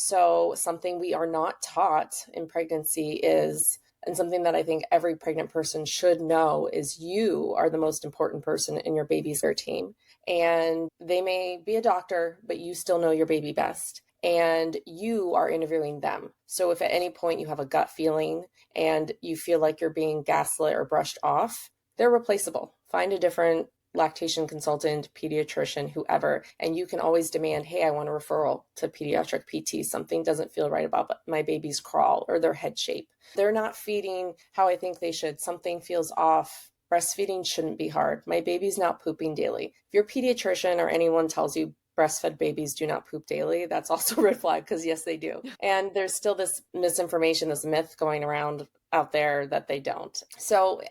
So something we are not taught in pregnancy is, and something that I think every pregnant person should know, is you are the most important person in your baby's care team. And they may be a doctor, but you still know your baby best. And you are interviewing them. So if at any point you have a gut feeling and you feel like you're being gaslit or brushed off, they're replaceable. Find a different lactation consultant, pediatrician, whoever, and you can always demand, hey, I want a referral to pediatric PT. Something doesn't feel right about my baby's crawl or their head shape. They're not feeding how I think they should. Something feels off. Breastfeeding shouldn't be hard. My baby's not pooping daily. If your pediatrician or anyone tells you breastfed babies do not poop daily, that's also a red flag, because yes, they do. And there's still this misinformation, this myth going around out there that they don't. So,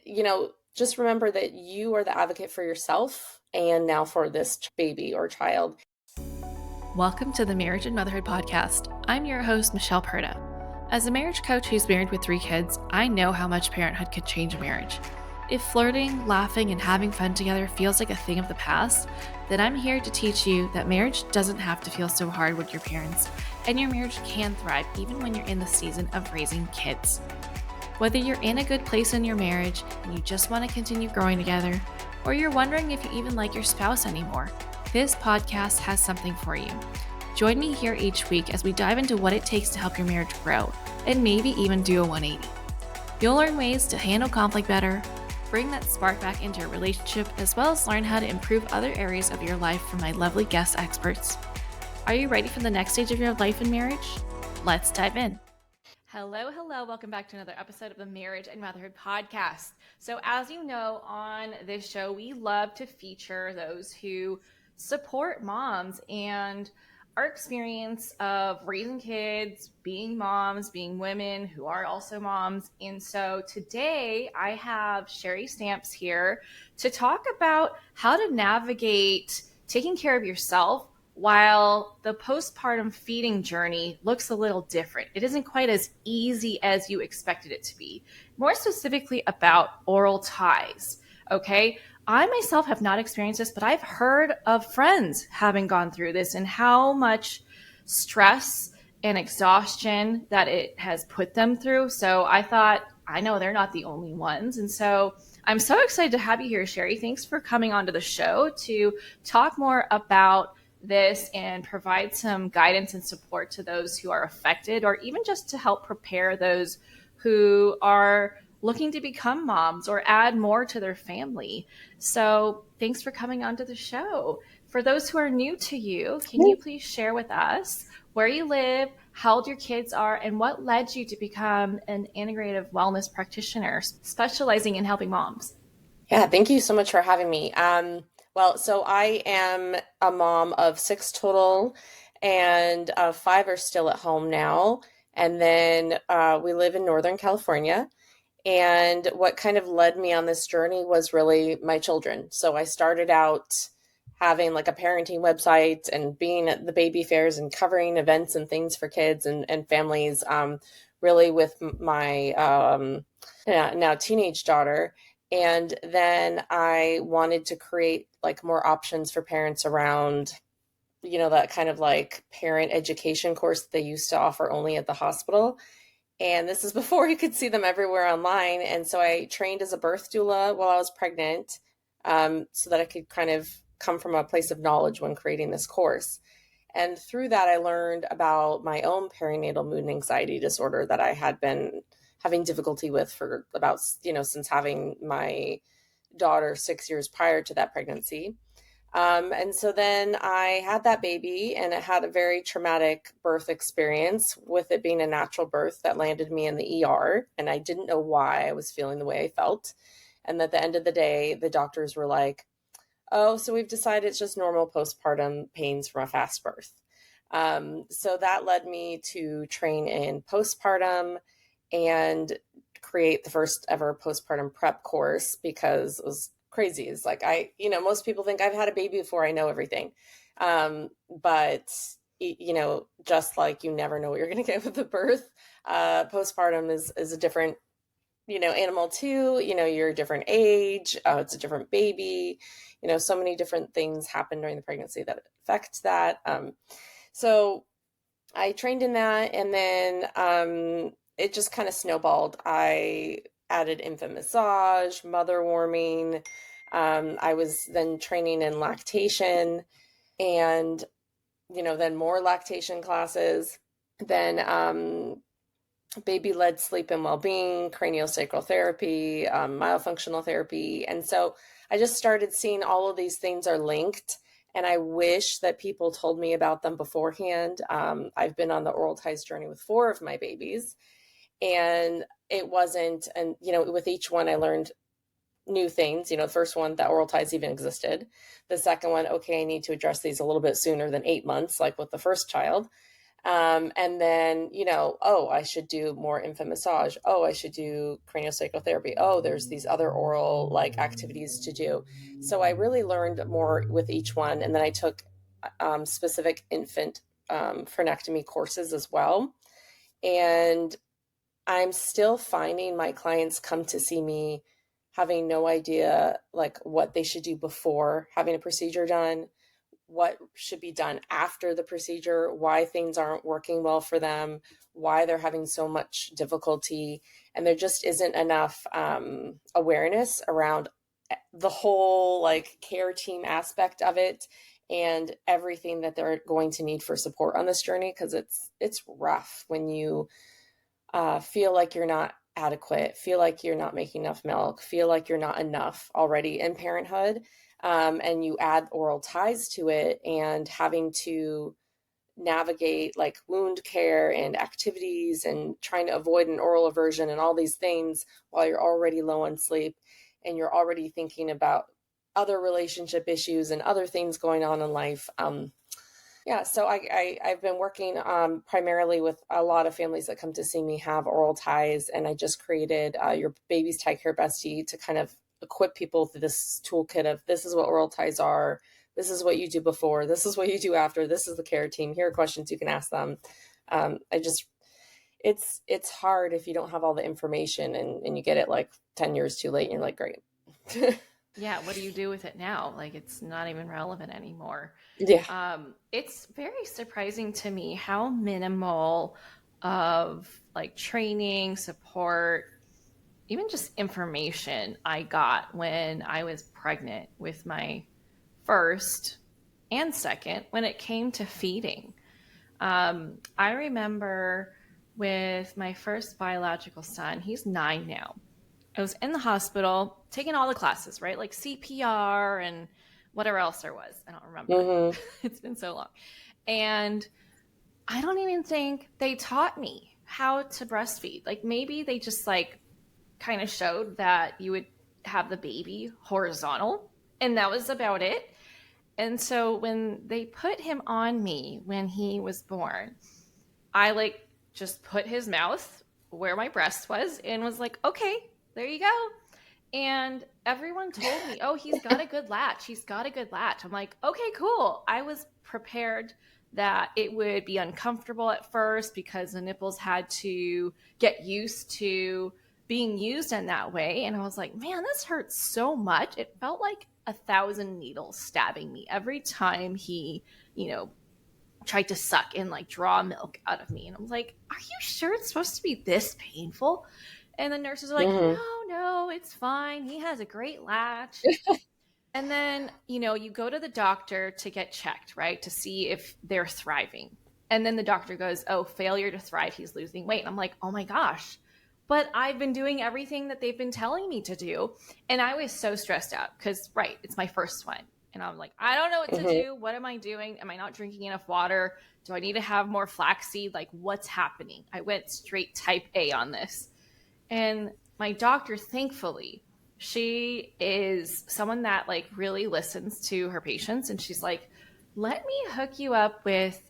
just remember that you are the advocate for yourself and now for this baby or child. Welcome to the Marriage and Motherhood Podcast. I'm your host, Michelle Perda. As a marriage coach who's married with 3 kids, I know how much parenthood could change a marriage. If flirting, laughing, and having fun together feels like a thing of the past, then I'm here to teach you that marriage doesn't have to feel so hard with your parents, and your marriage can thrive even when you're in the season of raising kids. Whether you're in a good place in your marriage and you just want to continue growing together, or you're wondering if you even like your spouse anymore, this podcast has something for you. Join me here each week as we dive into what it takes to help your marriage grow, and maybe even do a 180. You'll learn ways to handle conflict better, bring that spark back into your relationship, as well as learn how to improve other areas of your life from my lovely guest experts. Are you ready for the next stage of your life in marriage? Let's dive in. Hello. Welcome back to another episode of the Marriage and Motherhood Podcast. So as you know, on this show, we love to feature those who support moms and our experience of raising kids, being moms, being women who are also moms. And so today I have Shari Stamps here to talk about how to navigate taking care of yourself while the postpartum feeding journey looks a little different. It isn't quite as easy as you expected it to be. More specifically about oral ties, okay? I myself have not experienced this, but I've heard of friends having gone through this and how much stress and exhaustion that it has put them through. So I thought, I know they're not the only ones. And so I'm so excited to have you here, Shari. Thanks for coming onto the show to talk more about this and provide some guidance and support to those who are affected, or even just to help prepare those who are looking to become moms or add more to their family. So thanks for coming onto the show. For those who are new to you, can you please share with us where you live, how old your kids are, and what led you to become an integrative wellness practitioner specializing in helping moms? Yeah, thank you so much for having me. So I am a mom of 6 total, and 5 are still at home now. And then we live in Northern California. And what kind of led me on this journey was really my children. So I started out having like a parenting website and being at the baby fairs and covering events and things for kids and families, really with my now teenage daughter. And then I wanted to create like more options for parents around, that kind of like parent education course that they used to offer only at the hospital. And this is before you could see them everywhere online. And so I trained as a birth doula while I was pregnant, so that I could kind of come from a place of knowledge when creating this course. And through that, I learned about my own perinatal mood and anxiety disorder that I had been having difficulty with for about, since having my daughter 6 years prior to that pregnancy. And so then I had that baby, and it had a very traumatic birth experience, with it being a natural birth that landed me in the ER. And I didn't know why I was feeling the way I felt. And at the end of the day, the doctors were like, oh, so we've decided it's just normal postpartum pains from a fast birth. So that led me to train in postpartum and create the first ever postpartum prep course, because it was crazy. It's like, most people think I've had a baby before I know everything. But just like you never know what you're going to get with the birth, postpartum is a different, animal too. You're a different age. It's a different baby. So many different things happen during the pregnancy that affect that. So I trained in that, and then it just kind of snowballed. I added infant massage, mother warming. I was then training in lactation, and then more lactation classes. Then baby-led sleep and well-being, craniosacral therapy, myofunctional therapy. And so I just started seeing all of these things are linked. And I wish that people told me about them beforehand. I've been on the oral ties journey with 4 of my babies, and it wasn't, and with each one I learned new things. The first one, that oral ties even existed. The second one, okay, I need to address these a little bit sooner than 8 months, like with the first child. And then, oh, I should do more infant massage. Oh, I should do craniosacral therapy. Oh, there's these other oral like activities to do. So I really learned more with each one. And then I took specific infant frenectomy courses as well. And I'm still finding my clients come to see me having no idea like what they should do before having a procedure done, what should be done after the procedure, why things aren't working well for them, why they're having so much difficulty. And there just isn't enough awareness around the whole like care team aspect of it and everything that they're going to need for support on this journey, because it's rough when you feel like you're not adequate, feel like you're not making enough milk, feel like you're not enough already in parenthood. And you add oral ties to it and having to navigate like wound care and activities and trying to avoid an oral aversion and all these things while you're already low on sleep and you're already thinking about other relationship issues and other things going on in life. Yeah, so I've been working primarily with a lot of families that come to see me have oral ties, and I just created your Baby's Tie Care Bestie to kind of equip people with this toolkit of this is what oral ties are, this is what you do before, this is what you do after, this is the care team. Here are questions you can ask them. I just it's hard if you don't have all the information and you get it like 10 years too late, and you're like, great. Yeah, what do you do with it now? Like, it's not even relevant anymore. Yeah. It's very surprising to me how minimal of like training, support, even just information I got when I was pregnant with my first and second when it came to feeding. I remember with my first biological son, he's 9 now. I was in the hospital taking all the classes, right? Like CPR and whatever else there was. I don't remember. Mm-hmm. It's been so long. And I don't even think they taught me how to breastfeed. Like maybe they just like kind of showed that you would have the baby horizontal and that was about it. And so when they put him on me when he was born, I like just put his mouth where my breast was and was like, okay, there you go. And everyone told me, oh, he's got a good latch. He's got a good latch. I'm like, okay, cool. I was prepared that it would be uncomfortable at first because the nipples had to get used to being used in that way. And I was like, man, this hurts so much. It felt like 1,000 needles stabbing me every time he, you know, tried to suck and like draw milk out of me. And I was like, are you sure it's supposed to be this painful? And the nurses are like, Mm-hmm. no, it's fine. He has a great latch. And then, you go to the doctor to get checked, right? To see if they're thriving. And then the doctor goes, oh, failure to thrive. He's losing weight. And I'm like, oh my gosh. But I've been doing everything that they've been telling me to do. And I was so stressed out because, right, it's my first one. And I'm like, I don't know what to Mm-hmm. do. What am I doing? Am I not drinking enough water? Do I need to have more flaxseed? Like, what's happening? I went straight type A on this. And my doctor, thankfully, she is someone that like really listens to her patients. And she's like, let me hook you up with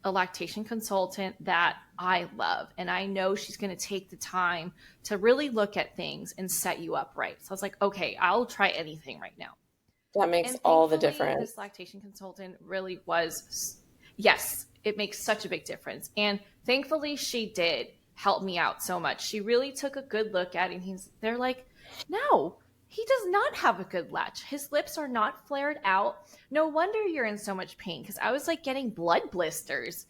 a lactation consultant that I love. And I know she's going to take the time to really look at things and set you up right. So I was like, okay, I'll try anything right now. That makes And all the thankfully, difference. this lactation consultant really was, yes, it makes such a big difference. And thankfully, she did help me out so much. She really took a good look at it. And they're like, no, he does not have a good latch. His lips are not flared out. No wonder you're in so much pain because I was like getting blood blisters.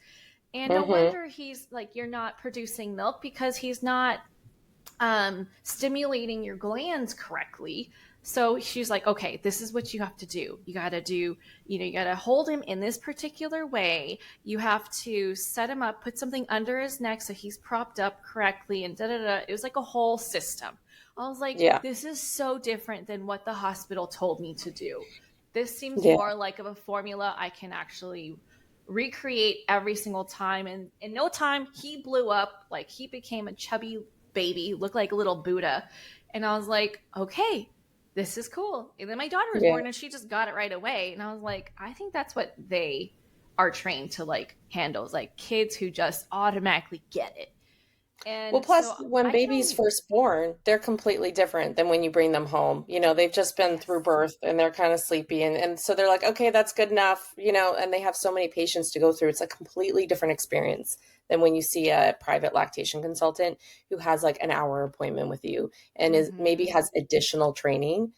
And no Mm-hmm. wonder he's like, you're not producing milk because he's not stimulating your glands correctly. So she's like, okay, this is what you have to do. You got to do, you got to hold him in this particular way. You have to set him up, put something under his neck so he's propped up correctly, and da da da. It was like a whole system. I was like, Yeah. this is so different than what the hospital told me to do. This seems Yeah. more like of a formula I can actually recreate every single time. And in no time, he blew up. Like he became a chubby baby, looked like a little Buddha. And I was like, okay, this is cool. And then my daughter was Yeah. born and she just got it right away. And I was like, I think that's what they are trained to like handle, is like kids who just automatically get it. Well, And plus so when I can baby's only, first born, they're completely different than when you bring them home. They've just been through yes. birth and they're kind of sleepy. And so they're like, okay, that's good enough, and they have so many patients to go through. It's a completely different experience than when you see a private lactation consultant who has like an hour appointment with you and is maybe Mm-hmm. has additional training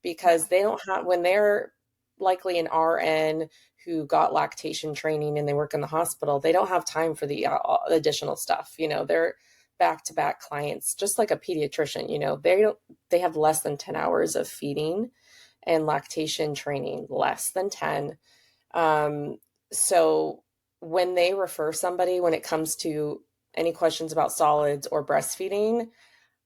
Yeah. because they don't have, when they're likely an RN who got lactation training and they work in the hospital, they don't have time for the additional stuff. They're back-to-back clients, just like a pediatrician. They have less than 10 hours of feeding and lactation training, less than 10. um, so when they refer somebody, when it comes to any questions about solids or breastfeeding,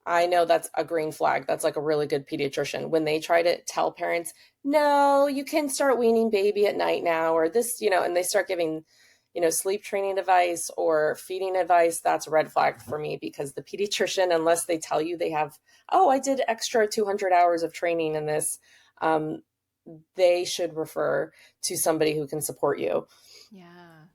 I know that's a green flag. That's like a really good pediatrician. When they try to tell parents, no, you can start weaning baby at night now, or this, and they start giving, sleep training advice or feeding advice, that's a red flag for me because the pediatrician, unless they tell you they have, oh, I did extra 200 hours of training in this, um, they should refer to somebody who can support you. Yeah.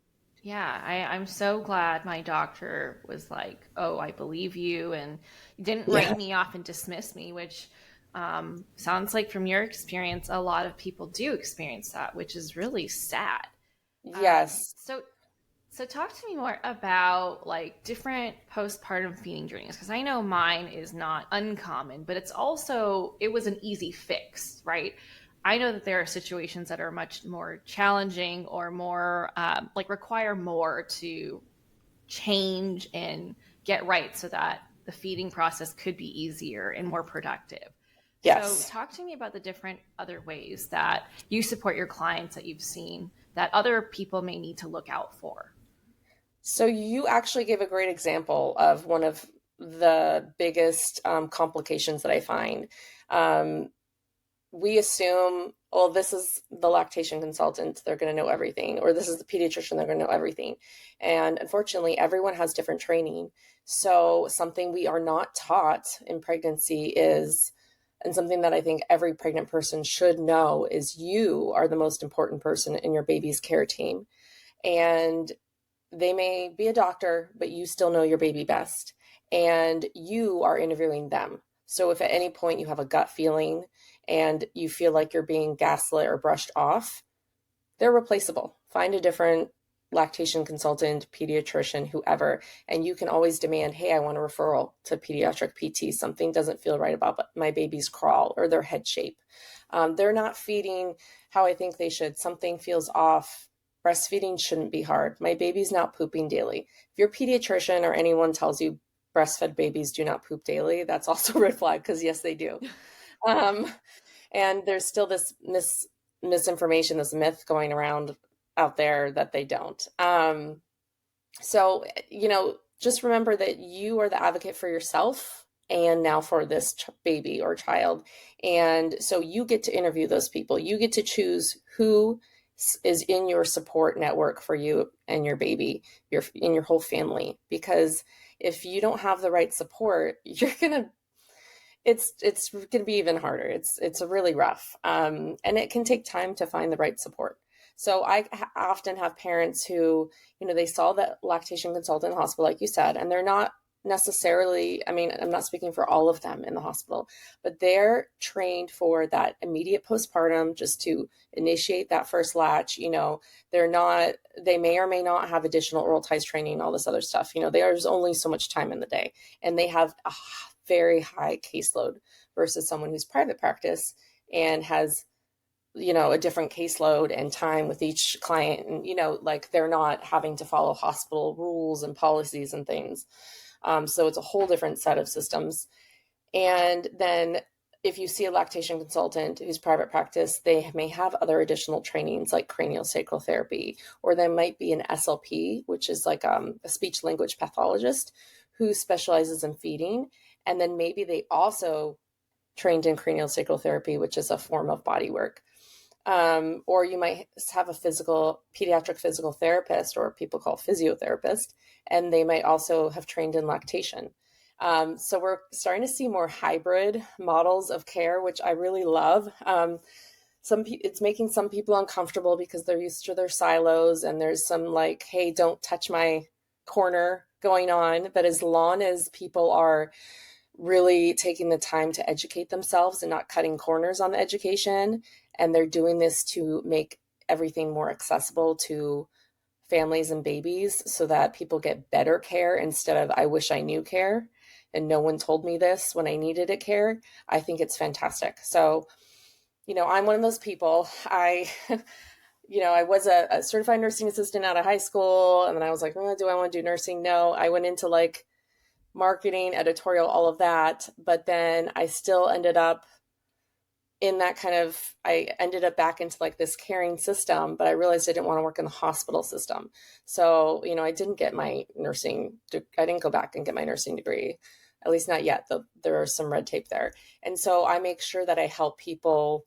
Yeah. I'm so glad my doctor was like, oh, I believe you, and didn't Yeah. write me off and dismiss me, which sounds like from your experience, a lot of people do experience that, which is really sad. Um, Yes. so, so talk to me more about like different postpartum feeding journeys, because I know mine is not uncommon, but it was an easy fix, right? I know that there are situations that are much more challenging or more like require more to change and get right so that the feeding process could be easier and more productive. So, Yes. talk to me about the different other ways that you support your clients that you've seen that other people may need to look out for. So you actually gave a great example of one of the biggest complications that I find. Um, we assume, oh, this is the lactation consultant, they're going to know everything, or this is the pediatrician, they're going to know everything. And unfortunately, everyone has different training. So something we are not taught in pregnancy is, and something that I think every pregnant person should know, is you are the most important person in your baby's care team. And they may be a doctor, but you still know your baby best. And you are interviewing them. So if at any point you have a gut feeling and you feel like you're being gaslit or brushed off, they're replaceable. Find a different lactation consultant, pediatrician, whoever, and you can always demand, hey, I want a referral to pediatric PT. Something doesn't feel right about my baby's crawl or their head shape. They're not feeding how I think they should. Something feels off. Breastfeeding shouldn't be hard. My baby's not pooping daily. If your pediatrician or anyone tells you breastfed babies do not poop daily, that's also a red flag because yes, they do. Um, and there's still this misinformation, this myth going around out there that they don't. So, just remember that you are the advocate for yourself and now for this baby or child. And so you get to interview those people. You get to choose who is in your support network for you and your baby, in your whole family. Because if you don't have the right support, it's going to be even harder. It's really rough, and it can take time to find the right support. So I often have parents who, they saw that lactation consultant in the hospital, like you said, and they're not necessarily, I mean, I'm not speaking for all of them in the hospital, but they're trained for that immediate postpartum, just to initiate that first latch. They may or may not have additional oral ties training, all this other stuff. There's only so much time in the day, and they have a very high caseload versus someone who's private practice and has a different caseload and time with each client. And, like they're not having to follow hospital rules and policies and things. So it's a whole different set of systems. And then if you see a lactation consultant who's private practice, they may have other additional trainings like craniosacral therapy, or there might be an SLP, which is like a speech language pathologist who specializes in feeding. And then maybe they also trained in craniosacral therapy, which is a form of body work. Or you might have a pediatric physical therapist, or people call physiotherapist, and they might also have trained in lactation. So we're starting to see more hybrid models of care, which I really love. It's making some people uncomfortable because they're used to their silos, and there's some like, hey, don't touch my corner going on. But as long as people are really taking the time to educate themselves and not cutting corners on the education, and they're doing this to make everything more accessible to families and babies so that people get better care instead of I wish I knew care and no one told me this when I needed it care, I think it's fantastic. So, I'm one of those people. I was a certified nursing assistant out of high school, and then I was like, oh, do I want to do nursing? No, I went into like marketing, editorial, all of that. But then I still ended up I ended up back into like this caring system, but I realized I didn't want to work in the hospital system. So, I didn't get my I didn't go back and get my nursing degree, at least not yet. There are some red tape there. And so I make sure that I help people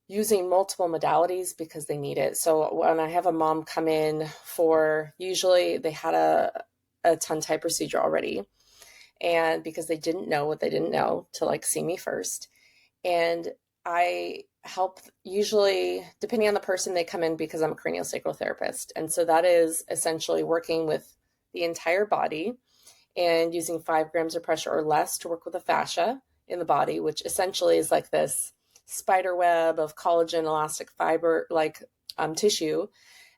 using multiple modalities because they need it. So when I have a mom come in usually they had a tongue-tie procedure already, and because they didn't know what they didn't know to like see me first. And I help usually, depending on the person, they come in because I'm a craniosacral therapist. And so that is essentially working with the entire body and using 5 grams of pressure or less to work with the fascia in the body, which essentially is like this spider web of collagen, elastic fiber, like tissue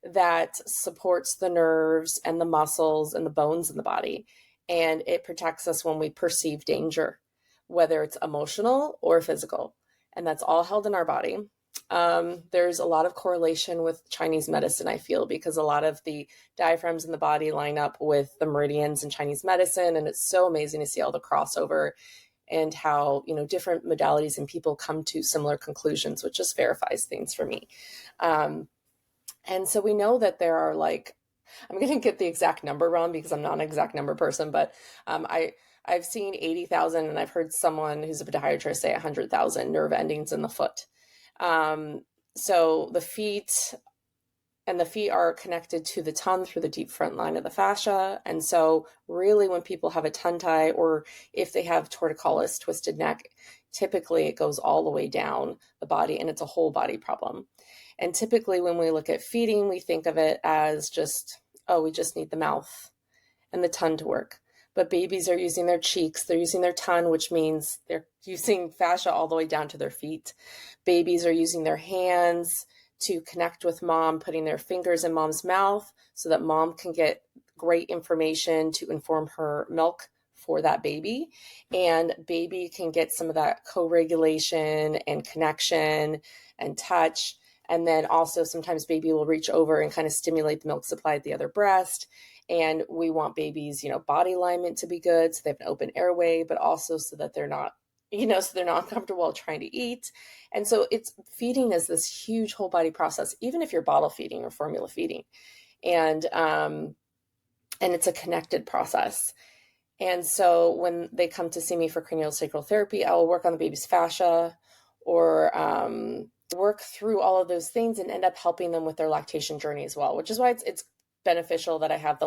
that supports the nerves and the muscles and the bones in the body. And it protects us when we perceive danger, whether it's emotional or physical. And that's all held in our body. There's a lot of correlation with Chinese medicine, I feel, because a lot of the diaphragms in the body line up with the meridians in Chinese medicine. And it's so amazing to see all the crossover and how, different modalities and people come to similar conclusions, which just verifies things for me. And so we know that there are I'm going to get the exact number wrong because I'm not an exact number person, but I've seen 80,000, and I've heard someone who's a podiatrist say 100,000 nerve endings in the foot. So the feet are connected to the tongue through the deep front line of the fascia. And so really when people have a tongue tie, or if they have torticollis, twisted neck, typically it goes all the way down the body, and it's a whole body problem. And typically when we look at feeding, we think of it as we just need the mouth and the tongue to work. But babies are using their cheeks, they're using their tongue, which means they're using fascia all the way down to their feet. Babies are using their hands to connect with mom, putting their fingers in mom's mouth so that mom can get great information to inform her milk for that baby. And baby can get some of that co-regulation and connection and touch. And then also sometimes baby will reach over and kind of stimulate the milk supply at the other breast. And we want babies, body alignment to be good, so they have an open airway, but also so that they're not, so they're not uncomfortable while trying to eat. And so feeding is this huge whole body process, even if you're bottle feeding or formula feeding. And it's a connected process. And so when they come to see me for craniosacral therapy, I will work on the baby's fascia or work through all of those things and end up helping them with their lactation journey as well, which is why it's beneficial that I have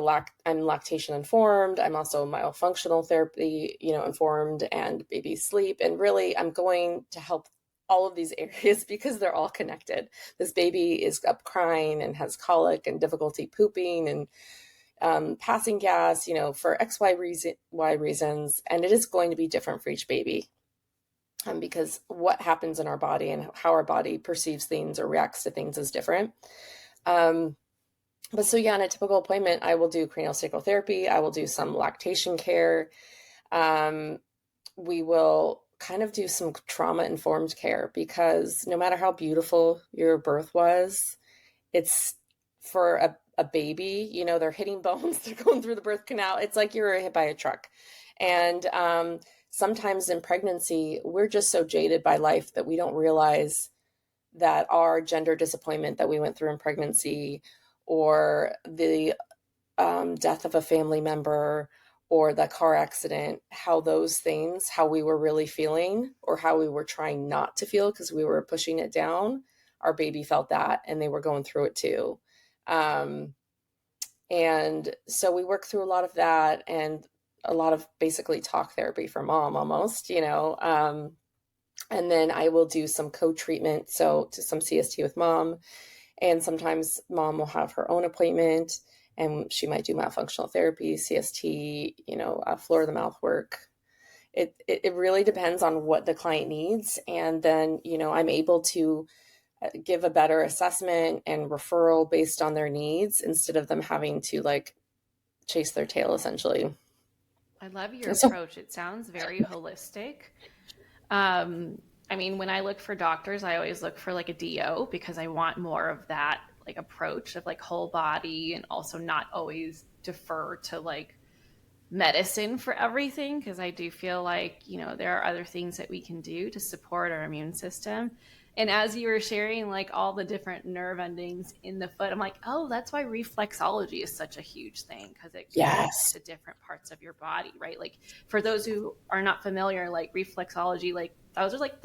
I'm lactation informed. I'm also myofunctional therapy, informed, and baby sleep. And really, I'm going to help all of these areas because they're all connected. This baby is up crying and has colic and difficulty pooping and passing gas, for Y reasons. And it is going to be different for each baby. Because what happens in our body and how our body perceives things or reacts to things is different. But so in a typical appointment, I will do craniosacral therapy. I will do some lactation care. We will kind of do some trauma-informed care, because no matter how beautiful your birth was, it's for a baby, they're hitting bones, they're going through the birth canal. It's like you're hit by a truck. And sometimes in pregnancy, we're just so jaded by life that we don't realize that our gender disappointment that we went through in pregnancy, or the death of a family member, or the car accident, how those things, how we were really feeling, or how we were trying not to feel because we were pushing it down. Our baby felt that, and they were going through it too. And so we work through a lot of that, and a lot of basically talk therapy for mom almost, and then I will do some co-treatment. So to some CST with mom, and sometimes mom will have her own appointment, and she might do mouthfunctional therapy, CST, floor of the mouth work. It really depends on what the client needs. And then, I'm able to give a better assessment and referral based on their needs, instead of them having to like chase their tail essentially. I love your So, approach. It sounds very holistic. I mean, when I look for doctors, I always look for like a DO, because I want more of that like approach of like whole body, and also not always defer to like medicine for everything, because I do feel like, there are other things that we can do to support our immune system. And as you were sharing like all the different nerve endings in the foot, I'm like, oh, that's why reflexology is such a huge thing, because it connects yes. to different parts of your body, right? Like for those who are not familiar, like reflexology, like those are like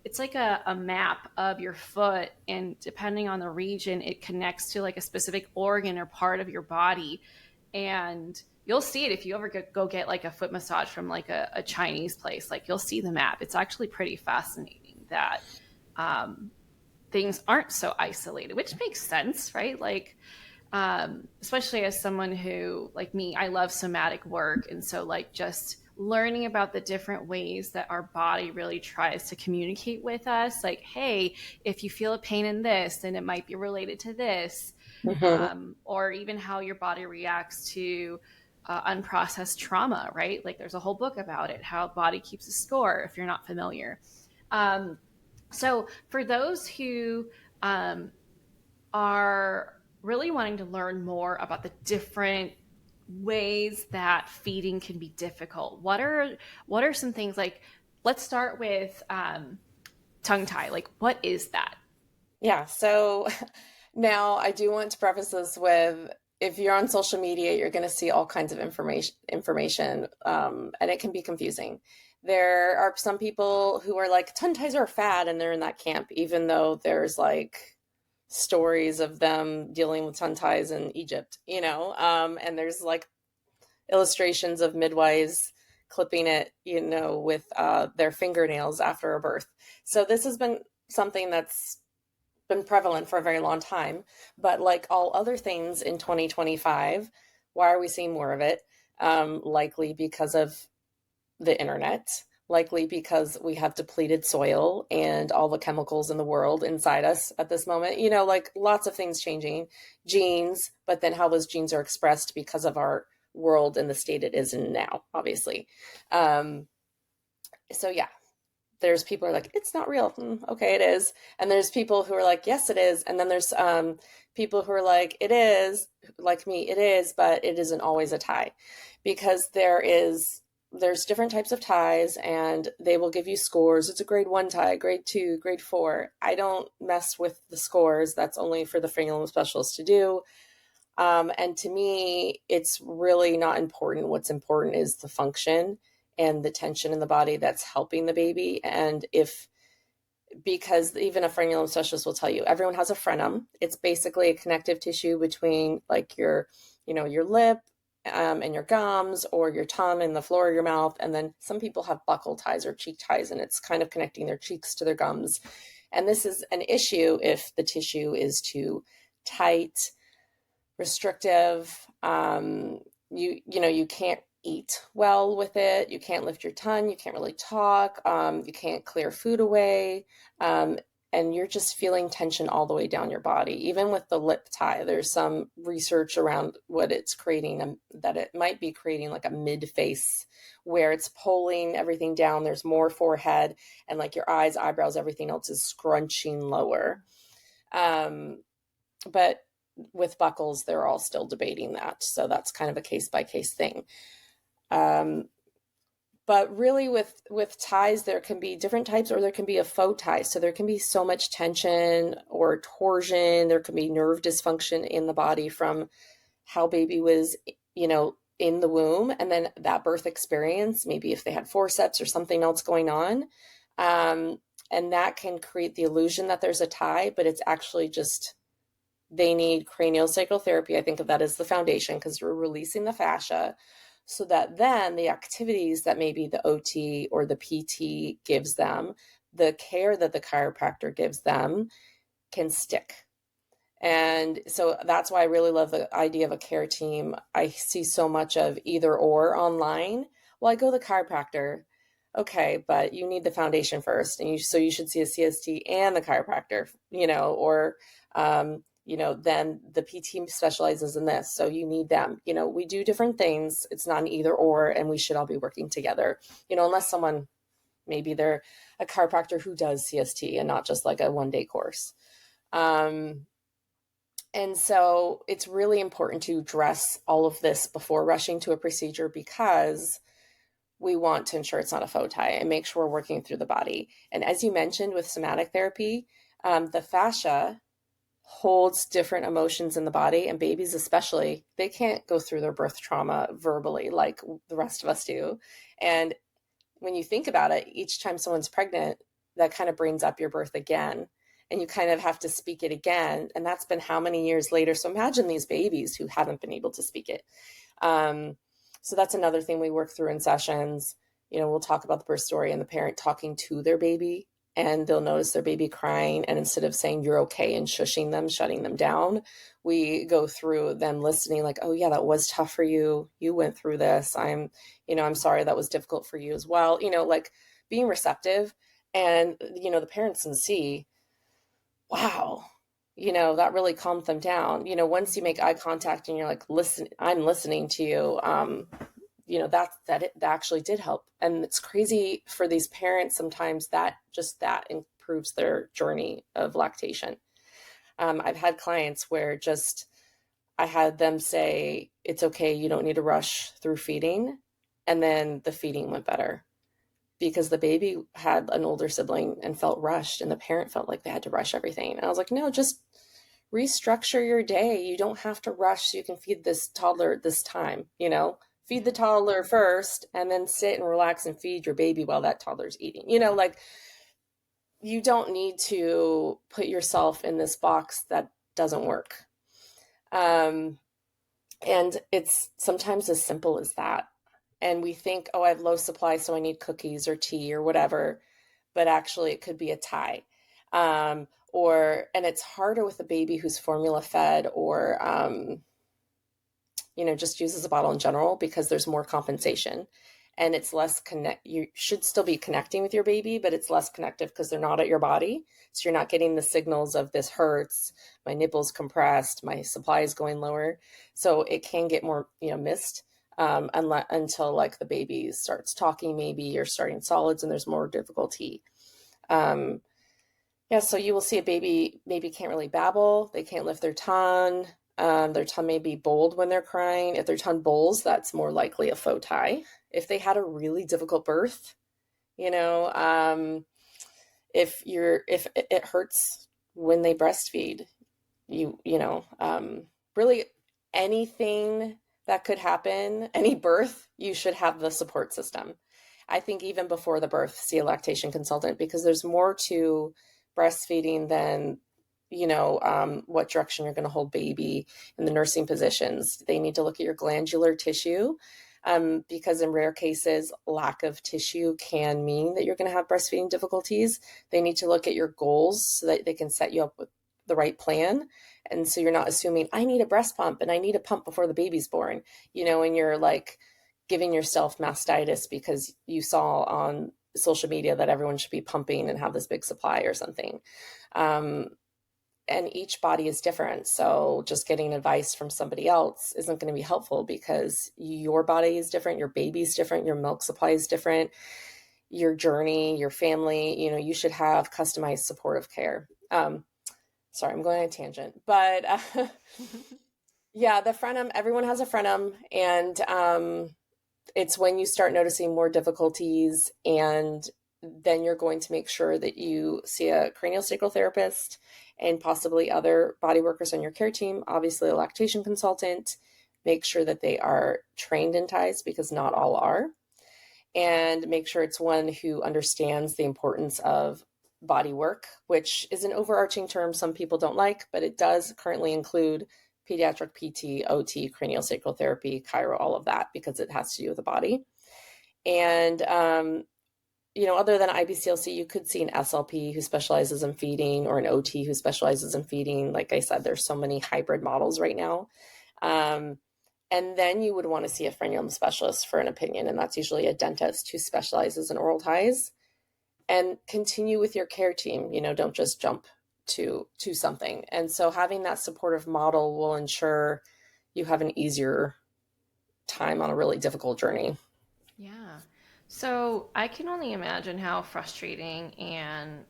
it's like a map of your foot, and depending on the region, it connects to like a specific organ or part of your body. And you'll see it if you ever go get like a foot massage from like a Chinese place. Like you'll see the map. It's actually pretty fascinating that things aren't so isolated, which makes sense, right? Like, especially as someone who, like me, I love somatic work. And so like just learning about the different ways that our body really tries to communicate with us, like, hey, if you feel a pain in this, then it might be related to this. Mm-hmm. Or even how your body reacts to unprocessed trauma, right? Like there's a whole book about it, how body keeps a score, if you're not familiar. Um, so for those who are really wanting to learn more about the different ways that feeding can be difficult, what are some things, like let's start with tongue tie. Like what is that? Yeah. So now I do want to preface this with, if you're on social media, you're going to see all kinds of information, and it can be confusing. There are some people who are like, tongue ties are a fad, and they're in that camp, even though there's like stories of them dealing with tongue ties in Egypt, and there's like illustrations of midwives clipping it, with their fingernails after a birth. So this has been something that's been prevalent for a very long time. But like all other things in 2025, why are we seeing more of it? Likely because of the internet, likely because we have depleted soil and all the chemicals in the world inside us at this moment. Like lots of things changing, genes, but then how those genes are expressed because of our world and the state it is in now, obviously. So yeah, there's people who are like, it's not real. Okay, it is. And there's people who are like, yes, it is. And then there's people who are like, it is, like me, it is, but it isn't always a tie, because there's different types of ties, and they will give you scores. It's a grade 1 tie, grade 2, grade 4. I don't mess with the scores. That's only for the frenulum specialist to do. And to me, it's really not important. What's important is the function and the tension in the body that's helping the baby. And because even a frenulum specialist will tell you, everyone has a frenum. It's basically a connective tissue between like your lip and your gums, or your tongue and the floor of your mouth. And then some people have buccal ties or cheek ties, and it's kind of connecting their cheeks to their gums. And this is an issue if the tissue is too tight, restrictive. You can't eat well with it. You can't lift your tongue. You can't really talk. You can't clear food away. and you're just feeling tension all the way down your body. Even with the lip tie, there's some research around what it's creating, that it might be creating like a mid face where it's pulling everything down. There's more forehead, and like your eyes, eyebrows, everything else is scrunching lower. But with buckles, they're all still debating that. So that's kind of a case by case thing. But really with ties, there can be different types, or there can be a faux tie. So there can be so much tension or torsion. There can be nerve dysfunction in the body from how baby was, in the womb, and then that birth experience, maybe if they had forceps or something else going on. And that can create the illusion that there's a tie, but it's actually just, they need craniosacral therapy. I think of that as the foundation, because we're releasing the fascia, so that then the activities that maybe the OT or the PT gives them, the care that the chiropractor gives them, can stick. And so that's why I really love the idea of a care team. I see so much of either or online. Well, I go to the chiropractor. Okay, but you need the foundation first. And so you should see a CST and the chiropractor, or, then the PT specializes in this. So you need them. We do different things. It's not an either or, and we should all be working together, unless someone, maybe they're a chiropractor who does CST and not just like a 1-day course. And so it's really important to address all of this before rushing to a procedure, because we want to ensure it's not a faux tie and make sure we're working through the body. And as you mentioned with somatic therapy, the fascia holds different emotions in the body, and babies especially, they can't go through their birth trauma verbally like the rest of us do. And when you think about it, each time someone's pregnant, that kind of brings up your birth again. And you kind of have to speak it again. And that's been how many years later? So imagine these babies who haven't been able to speak it. So that's another thing we work through in sessions. We'll talk about the birth story and the parent talking to their baby, and they'll notice their baby crying. And instead of saying you're okay and shushing them, shutting them down, we go through them listening like, oh yeah, that was tough for you. You went through this. I'm sorry that was difficult for you as well. Like being receptive, and, the parents can see, wow, that really calmed them down. Once you make eye contact and you're like, listen, I'm listening to you, that actually did help. And it's crazy for these parents sometimes that improves their journey of lactation. I've had clients where I had them say, it's okay, you don't need to rush through feeding. And then the feeding went better, because the baby had an older sibling and felt rushed, and the parent felt like they had to rush everything. And I was like, no, just restructure your day. You don't have to rush so you can feed this toddler at this time, feed the toddler first, and then sit and relax and feed your baby while that toddler's eating. Like, you don't need to put yourself in this box that doesn't work. And it's sometimes as simple as that. And we think, oh, I have low supply, so I need cookies or tea or whatever. But actually, it could be a tie. And it's harder with a baby who's formula fed, or, just uses a bottle in general, because there's more compensation. And it's less you should still be connecting with your baby, but it's less connective because they're not at your body. So you're not getting the signals of this hurts, my nipple's compressed, my supply is going lower. So it can get more, missed. Until like the baby starts talking, maybe, or starting solids, and there's more difficulty. So you will see a baby maybe can't really babble. They can't lift their tongue. Their tongue may be bold when they're crying. If their tongue bowls, that's more likely a faux tie. If they had a really difficult birth, if it hurts when they breastfeed, really anything that could happen, any birth, you should have the support system. I think even before the birth, see a lactation consultant, because there's more to breastfeeding than, what direction you're going to hold baby in the nursing positions. They need to look at your glandular tissue, because in rare cases, lack of tissue can mean that you're going to have breastfeeding difficulties. They need to look at your goals so that they can set you up with the right plan. And so you're not assuming, I need a breast pump and I need a pump before the baby's born, and you're like giving yourself mastitis because you saw on social media that everyone should be pumping and have this big supply or something. Um, and each body is different. So just getting advice from somebody else isn't going to be helpful because your body is different, your baby's different, your milk supply is different, your journey, your family, you should have customized supportive care. Sorry, I'm going on a tangent, but yeah, the frenum, everyone has a frenum, and it's when you start noticing more difficulties, and then you're going to make sure that you see a craniosacral therapist and possibly other body workers on your care team, obviously a lactation consultant. Make sure that they are trained in ties because not all are, and make sure it's one who understands the importance of body work, which is an overarching term some people don't like, but it does currently include pediatric PT, OT, craniosacral therapy, chiro, all of that, because it has to do with the body. And, other than IBCLC, you could see an SLP who specializes in feeding or an OT who specializes in feeding. Like I said, there's so many hybrid models right now. And then you would want to see a frenulum specialist for an opinion, and that's usually a dentist who specializes in oral ties. And continue with your care team. Don't just jump to something. And so having that supportive model will ensure you have an easier time on a really difficult journey. Yeah. So I can only imagine how frustrating and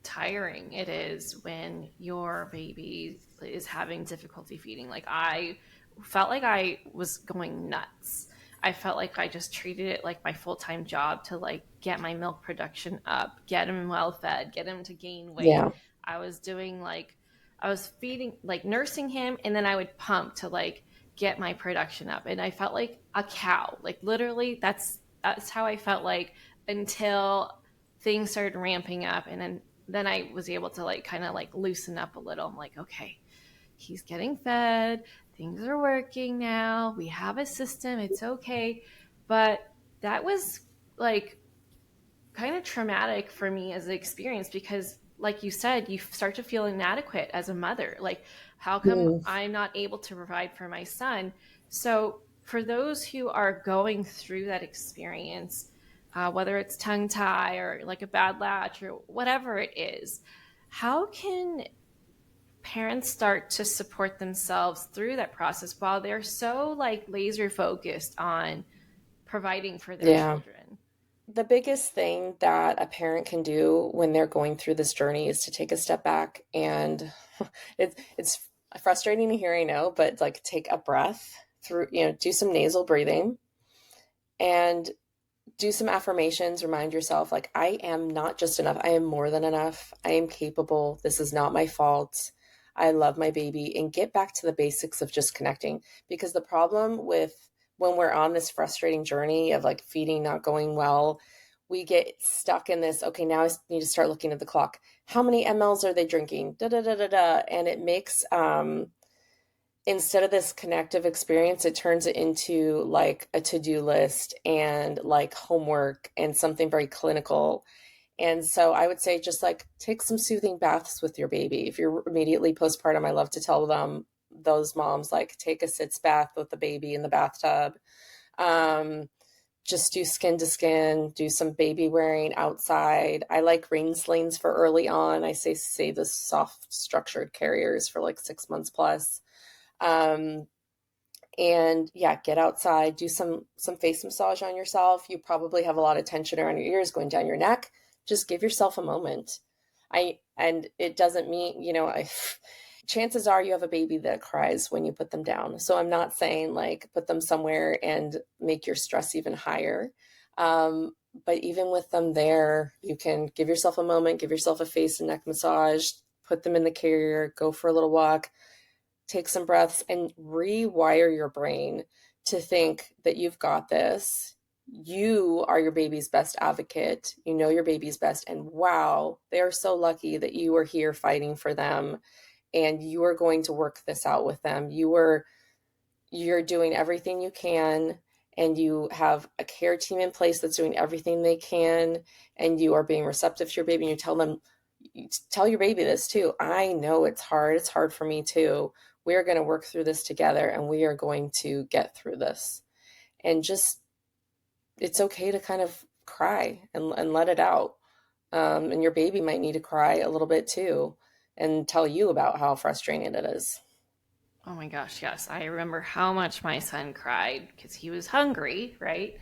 tiring it is when your baby is having difficulty feeding. Like, I felt like I was going nuts. I felt like I just treated it like my full-time job to like get my milk production up, get him well fed, get him to gain weight. Yeah. I was doing like I was feeding, like nursing him, and then I would pump to like get my production up, and I felt like a cow. Like, literally, that's how I felt like until things started ramping up, and then I was able to like kind of like loosen up a little. I'm like, okay, he's getting fed, things are working now, we have a system, it's okay. But that was like kind of traumatic for me as an experience because, like you said, you start to feel inadequate as a mother. Like, how come Mm, I'm not able to provide for my son? So for those who are going through that experience, whether it's tongue tie or like a bad latch or whatever it is, how can parents start to support themselves through that process while they're so like laser focused on providing for their yeah. children? The biggest thing that a parent can do when they're going through this journey is to take a step back, and it's frustrating to hear, I know, but like take a breath through, do some nasal breathing and do some affirmations. Remind yourself, like, I am not just enough. I am more than enough. I am capable. This is not my fault. I love my baby. And get back to the basics of just connecting. Because the problem with when we're on this frustrating journey of like feeding not going well, we get stuck in this, okay, now I need to start looking at the clock. How many mLs are they drinking? Da da da da da. And it makes instead of this connective experience, it turns it into like a to-do list and like homework and something very clinical. And so I would say just like take some soothing baths with your baby. If you're immediately postpartum, I love to tell them, those moms, like take a sitz bath with the baby in the bathtub. Um, just do skin to skin, do some baby wearing outside. I like rain slings for early on. I say save the soft structured carriers for like 6 months plus. Um, and yeah, get outside, do some face massage on yourself. You probably have a lot of tension around your ears going down your neck. Just give yourself a moment. And it doesn't mean, chances are you have a baby that cries when you put them down. So I'm not saying like put them somewhere and make your stress even higher. But even with them there, you can give yourself a moment, give yourself a face and neck massage, put them in the carrier, go for a little walk, take some breaths, and rewire your brain to think that you've got this. You are your baby's best advocate. You know your baby's best. And wow, they are so lucky that you are here fighting for them and you are going to work this out with them. You're doing everything you can, and you have a care team in place that's doing everything they can, and you are being receptive to your baby. And you tell your baby this too. I know it's hard. It's hard for me too. We are going to work through this together, and we are going to get through this. And just, it's okay to kind of cry and let it out. And your baby might need to cry a little bit too and tell you about how frustrating it is. Oh my gosh, yes. I remember how much my son cried because he was hungry, right?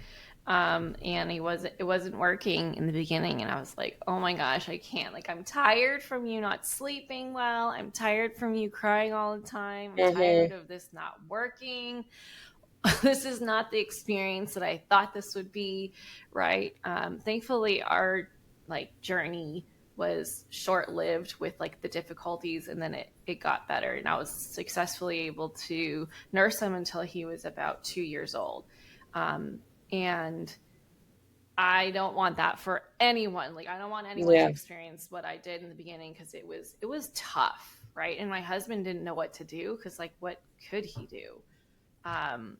And it wasn't working in the beginning, and I was like, "Oh my gosh, I can't. Like, I'm tired from you not sleeping well. I'm tired from you crying all the time. I'm Hmm. tired of this not working. This is not the experience that I thought this would be, right?" Thankfully, our like journey was short lived with like the difficulties, and then it got better, and I was successfully able to nurse him until he was about 2 years old. And I don't want that for anyone. Like, I don't want anyone to Yeah. experience what I did in the beginning, because it was tough, right? And my husband didn't know what to do, because like, what could he do? Um,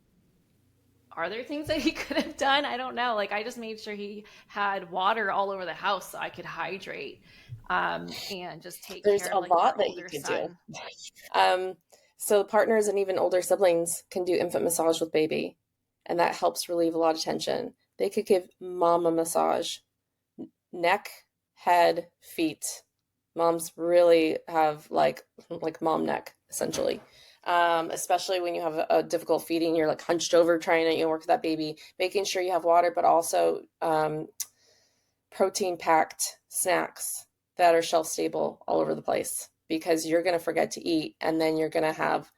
are there things that he could have done? I don't know. Like, I just made sure he had water all over the house so I could hydrate, and just take There's care a of like lot our that you older could do. son. Um, so partners and even older siblings can do infant massage with baby, and that helps relieve a lot of tension. They could give mom a massage, neck, head, feet. Moms really have like mom neck essentially. Especially when you have a difficult feeding, you're like hunched over trying to work with that baby, making sure you have water, but also protein packed snacks that are shelf stable all over the place because you're going to forget to eat and then you're going to have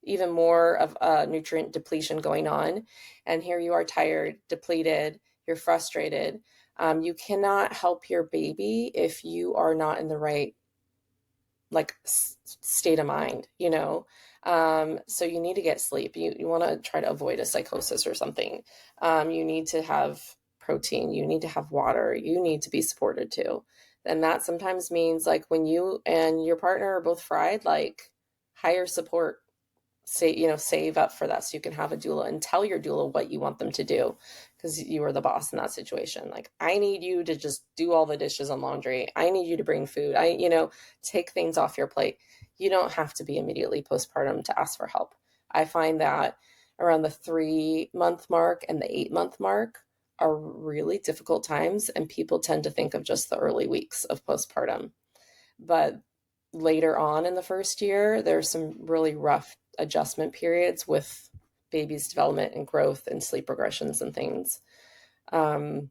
even more of a nutrient depletion going on. And here you are tired, depleted, you're frustrated. You cannot help your baby if you are not in the right like state of mind, you know? So you need to get sleep. You want to try to avoid a psychosis or something. You need to have protein. You need to have water. You need to be supported too. And that sometimes means like when you and your partner are both fried, like hire support, save up for that so you can have a doula and tell your doula what you want them to do because you are the boss in that situation. Like, I need you to just do all the dishes and laundry. I need you to bring food. Take things off your plate. You don't have to be immediately postpartum to ask for help. I find that around the 3-month mark and the 8-month mark are really difficult times, and people tend to think of just the early weeks of postpartum. But later on in the first year, there's some really rough adjustment periods with baby's development and growth and sleep regressions and things. So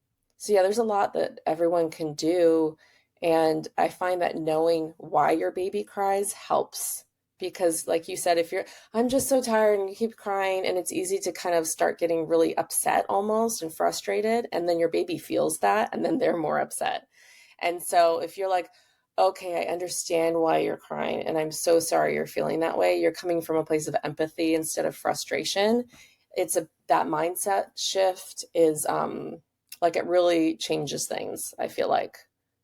yeah, there's a lot that everyone can do. And I find that knowing why your baby cries helps because like you said, I'm just so tired and you keep crying and it's easy to kind of start getting really upset almost and frustrated. And then your baby feels that and then they're more upset. And so if you're like, okay, I understand why you're crying, and I'm so sorry you're feeling that way. You're coming from a place of empathy instead of frustration. That mindset shift is like it really changes things, I feel like.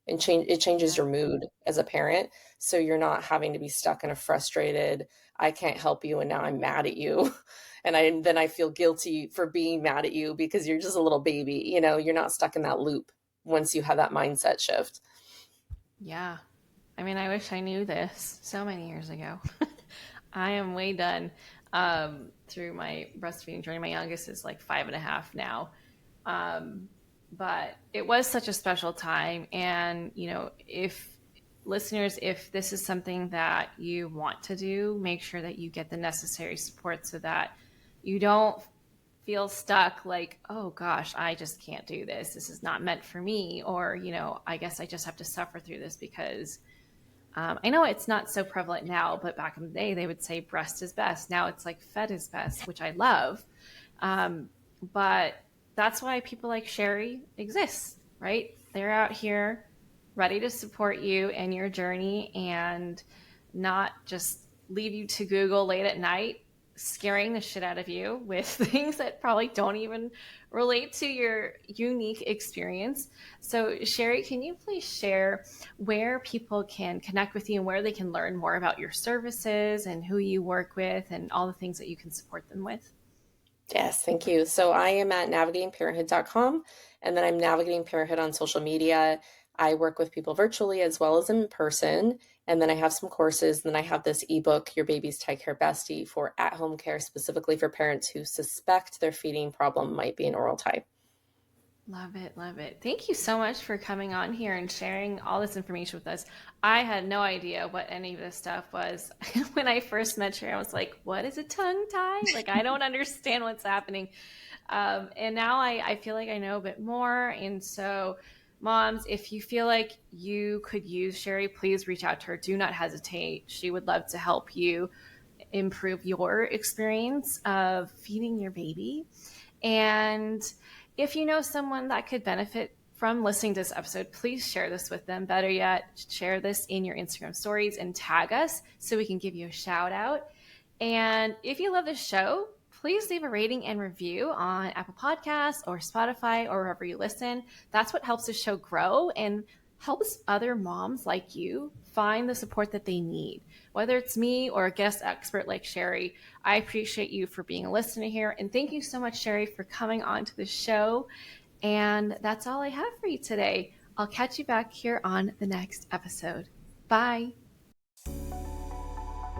And it changes Yeah. your mood as a parent. So you're not having to be stuck in a frustrated, I can't help you, and now I'm mad at you. And then I feel guilty for being mad at you because you're just a little baby. You're not stuck in that loop once you have that mindset shift. Yeah. I mean, I wish I knew this so many years ago. I am way done through my breastfeeding journey. My youngest is like 5.5 now. Um, but it was such a special time. And, if listeners, if this is something that you want to do, make sure that you get the necessary support so that you don't feel stuck like, oh gosh, I just can't do this. This is not meant for me. Or, I guess I just have to suffer through this because I know it's not so prevalent now, but back in the day, they would say breast is best. Now it's like fed is best, which I love. Um, but that's why people like Shari exist, right? They're out here ready to support you and your journey and not just leave you to Google late at night, scaring the shit out of you with things that probably don't even relate to your unique experience. So, Shari, can you please share where people can connect with you and where they can learn more about your services and who you work with and all the things that you can support them with? Yes, thank you. So I am at navigatingparenthood.com, and then I'm navigating parenthood on social media. I work with people virtually as well as in person. And then I have some courses. And then I have this ebook, Your Baby's Tie Care Bestie, for at-home care, specifically for parents who suspect their feeding problem might be an oral tie. Love it. Love it. Thank you so much for coming on here and sharing all this information with us. I had no idea what any of this stuff was. When I first met you, I was like, what is a tongue tie? Like, I don't understand what's happening. And now I feel like I know a bit more. And so, moms, if you feel like you could use Shari, please reach out to her. Do not hesitate. She would love to help you improve your experience of feeding your baby. And if you know someone that could benefit from listening to this episode, please share this with them. Better yet, share this in your Instagram stories and tag us so we can give you a shout out. And if you love this show, please leave a rating and review on Apple Podcasts or Spotify or wherever you listen. That's what helps the show grow and helps other moms like you find the support that they need. Whether it's me or a guest expert like Shari, I appreciate you for being a listener here. And thank you so much, Shari, for coming on to the show. And that's all I have for you today. I'll catch you back here on the next episode. Bye.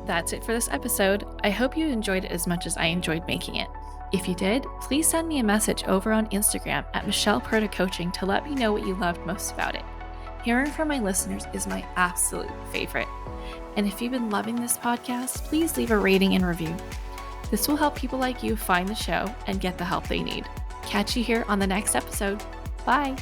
That's it for this episode. I hope you enjoyed it as much as I enjoyed making it. If you did, please send me a message over on Instagram at Michelle Perta Coaching to let me know what you loved most about it. Hearing from my listeners is my absolute favorite. And if you've been loving this podcast, please leave a rating and review. This will help people like you find the show and get the help they need. Catch you here on the next episode. Bye.